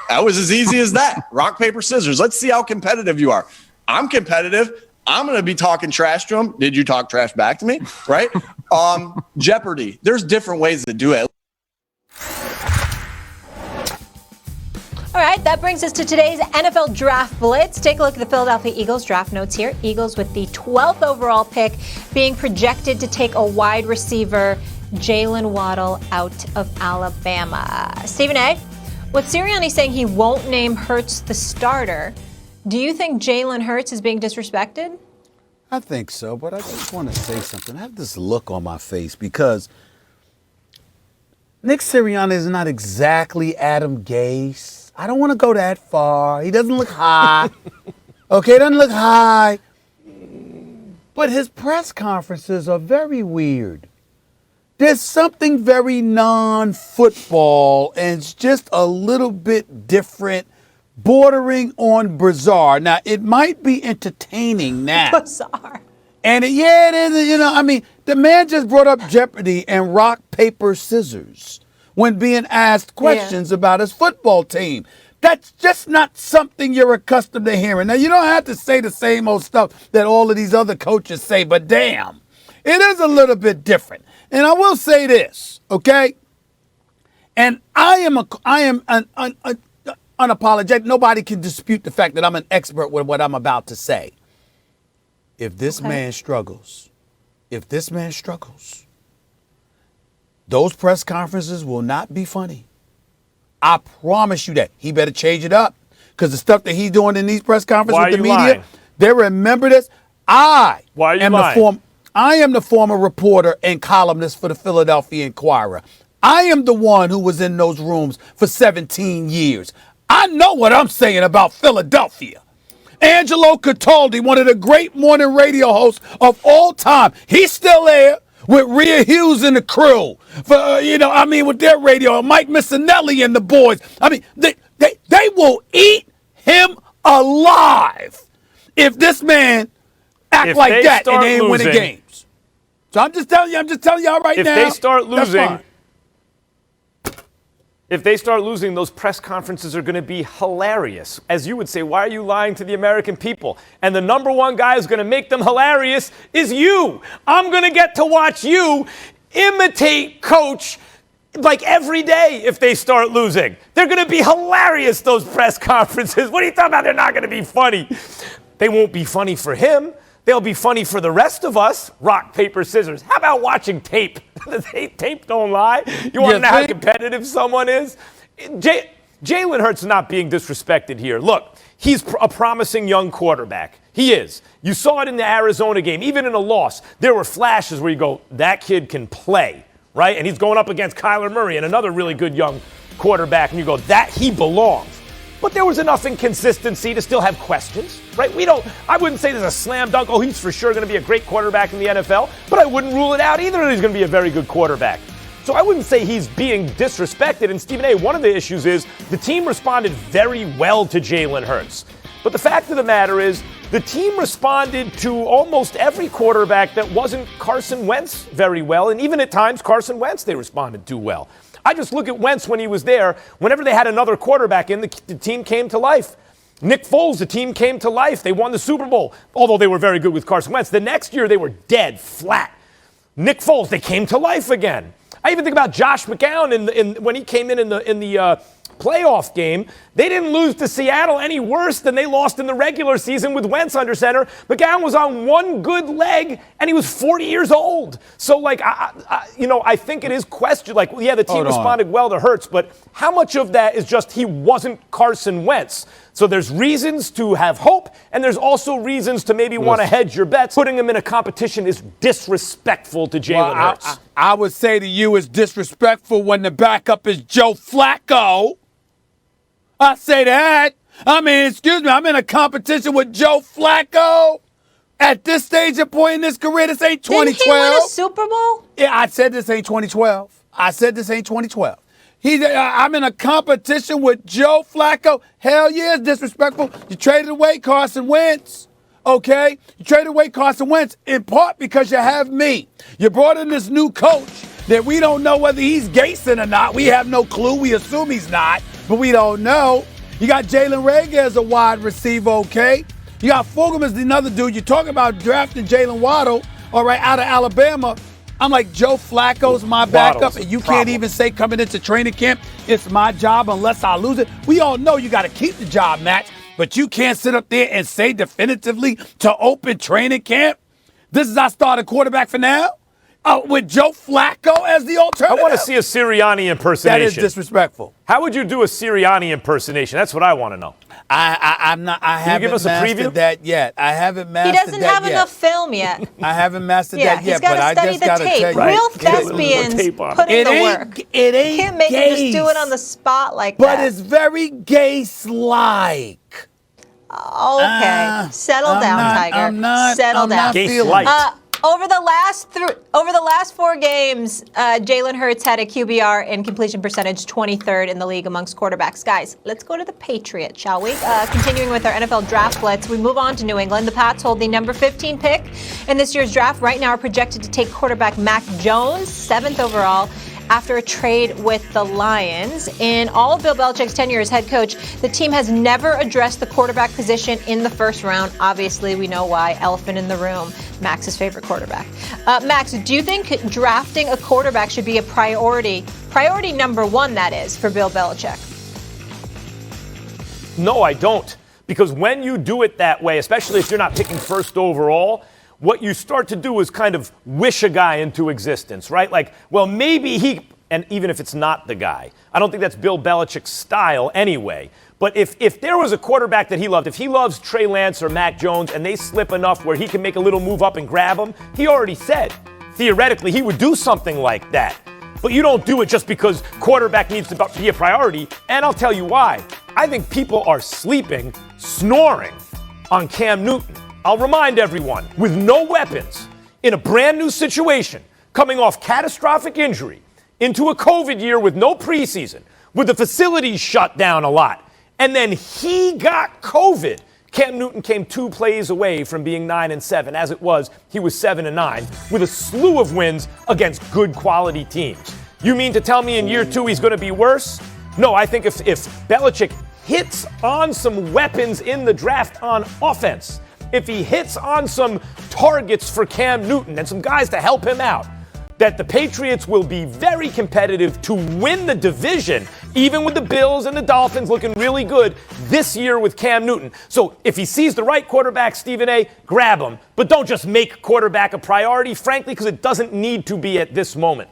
That was as easy as that. Rock, paper, scissors. Let's see how competitive you are. I'm competitive. I'm going to be talking trash to him. Did you talk trash back to me? Right? Jeopardy. There's different ways to do it. All right, that brings us to today's NFL Draft Blitz. Take a look at the Philadelphia Eagles draft notes here. Eagles with the 12th overall pick being projected to take a wide receiver, Jalen Waddle, out of Alabama. Stephen A., with Sirianni saying he won't name Hurts the starter, do you think Jalen Hurts is being disrespected? I think so, but I just want to say something. I have this look on my face because Nick Sirianni is not exactly Adam Gase. I don't want to go that far. He doesn't look high. Okay, doesn't look high. But his press conferences are very weird. There's something very non-football, and it's just a little bit different, bordering on bizarre. Now, it might be entertaining now. Bizarre. And it is, the man just brought up Jeopardy and rock, paper, scissors when being asked questions about his football team. That's just not something you're accustomed to hearing. Now, you don't have to say the same old stuff that all of these other coaches say, but damn, it is a little bit different. And I will say this, okay? And I am unapologetic. Nobody can dispute the fact that I'm an expert with what I'm about to say. If this man struggles, those press conferences will not be funny. I promise you that. He better change it up, because the stuff that he's doing in these press conferences with the media, lying? they remember this. Why are you lying? I am the former reporter and columnist for the Philadelphia Inquirer. I am the one who was in those rooms for 17 years. I know what I'm saying about Philadelphia. Angelo Cataldi, one of the great morning radio hosts of all time, he's still there with Rhea Hughes and the crew. With their radio, Mike Missinelli and the boys. They will eat him alive if this man act like that and they ain't winning games. So I'm just telling y'all right now. If they start losing, those press conferences are going to be hilarious. As you would say, why are you lying to the American people? And the number one guy who's going to make them hilarious is you. I'm going to get to watch you imitate Coach like every day if they start losing. They're going to be hilarious, those press conferences. What are you talking about? They're not going to be funny. They won't be funny for him. They'll be funny for the rest of us. Rock, paper, scissors. How about watching tape? Tape don't lie. You want to know how competitive someone is? Jalen Hurts is not being disrespected here. Look, he's a promising young quarterback. He is. You saw it in the Arizona game. Even in a loss, there were flashes where you go, that kid can play, right? And he's going up against Kyler Murray and another really good young quarterback, and you go, that he belongs. But there was enough inconsistency to still have questions, right? I wouldn't say there's a slam dunk. Oh, he's for sure going to be a great quarterback in the NFL, but I wouldn't rule it out either that he's going to be a very good quarterback. So I wouldn't say he's being disrespected. And Stephen A., one of the issues is the team responded very well to Jalen Hurts. But the fact of the matter is the team responded to almost every quarterback that wasn't Carson Wentz very well. And even at times, Carson Wentz they responded to well. I just look at Wentz when he was there. Whenever they had another quarterback in, the team came to life. Nick Foles, the team came to life. They won the Super Bowl, although they were very good with Carson Wentz. The next year, they were dead, flat. Nick Foles, they came to life again. I even think about Josh McCown when he came in the playoff game. They didn't lose to Seattle any worse than they lost in the regular season with Wentz under center. McCown was on one good leg, and he was 40 years old. So, I think it is question. The team responded well to Hurts, but how much of that is just he wasn't Carson Wentz? So there's reasons to have hope, and there's also reasons to maybe want to hedge your bets. Putting him in a competition is disrespectful to Jalen Hurts. I would say to you it's disrespectful when the backup is Joe Flacco. I say that. Excuse me, I'm in a competition with Joe Flacco. At this stage of point in his career, this ain't 2012. Didn't he win a Super Bowl? Yeah, I said this ain't 2012. I'm in a competition with Joe Flacco. Hell yeah, it's disrespectful. You traded away Carson Wentz, okay? You traded away Carson Wentz in part because you have me. You brought in this new coach that we don't know whether he's Gason or not. We have no clue. We assume he's not, but we don't know. You got Jalen Reagor as a wide receiver, okay? You got Fulgham as another dude. You're talking about drafting Jalen Waddle, all right, out of Alabama. I'm like, Joe Flacco's my backup, and you can't even say coming into training camp, it's my job unless I lose it. We all know you got to keep the job, Max, but you can't sit up there and say definitively to open training camp, this is our starting quarterback for now? With Joe Flacco as the alternative? I want to see a Sirianni impersonation. That is disrespectful. How would you do a Sirianni impersonation? That's what I want to know. I'm not. I haven't give us a mastered preview? that yet. I haven't mastered that yet. He doesn't have enough film yet. I haven't mastered Yeah, that he's yet, got but to I study just the got to tape. tell you. Real Get a little more thespians tape on it. put in the work. It ain't Can't make him just do it on the spot like that. But it's very Gase-like. Okay, settle down, Tiger. Settle I'm down. not Gase feeling light. it. Over the last 4 games, Jalen Hurts had a QBR and completion percentage 23rd in the league amongst quarterbacks. Guys, let's go to the Patriots, shall we? Continuing with our NFL draft blitz, we move on to New England. The Pats hold the number 15 pick in this year's draft. Right now are projected to take quarterback Mac Jones, 7th overall, after a trade with the Lions. In all of Bill Belichick's tenure as head coach, the team has never addressed the quarterback position in the first round. Obviously, we know why. Elephant in the room. Max's favorite quarterback. Max, do you think drafting a quarterback should be a priority? Priority number 1, that is, for Bill Belichick. No, I don't. Because when you do it that way, especially if you're not picking first overall, what you start to do is kind of wish a guy into existence, right? Like, well, maybe he, and even if it's not the guy, I don't think that's Bill Belichick's style anyway. But if there was a quarterback that he loved, if he loves Trey Lance or Mac Jones and they slip enough where he can make a little move up and grab him, he already said, theoretically, he would do something like that. But you don't do it just because quarterback needs to be a priority, and I'll tell you why. I think people are sleeping, snoring on Cam Newton. I'll remind everyone, with no weapons, in a brand new situation, coming off catastrophic injury, into a COVID year with no preseason, with the facilities shut down a lot, and then he got COVID. Cam Newton came 2 plays away from being 9-7. As it was, he was 7-9, with a slew of wins against good quality teams. You mean to tell me in year 2 he's going to be worse? No, I think if Belichick hits on some weapons in the draft on offense, if he hits on some targets for Cam Newton and some guys to help him out, that the Patriots will be very competitive to win the division, even with the Bills and the Dolphins looking really good this year with Cam Newton. So if he sees the right quarterback, Stephen A., grab him. But don't just make quarterback a priority, frankly, because it doesn't need to be at this moment.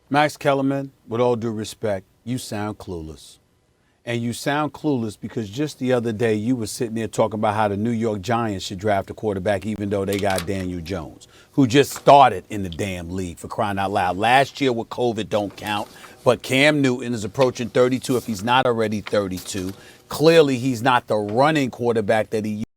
Max Kellerman, with all due respect, you sound clueless. And you sound clueless because just the other day you were sitting there talking about how the New York Giants should draft a quarterback even though they got Daniel Jones, who just started in the damn league, for crying out loud. Last year with COVID don't count, but Cam Newton is approaching 32 if he's not already 32. Clearly he's not the running quarterback that he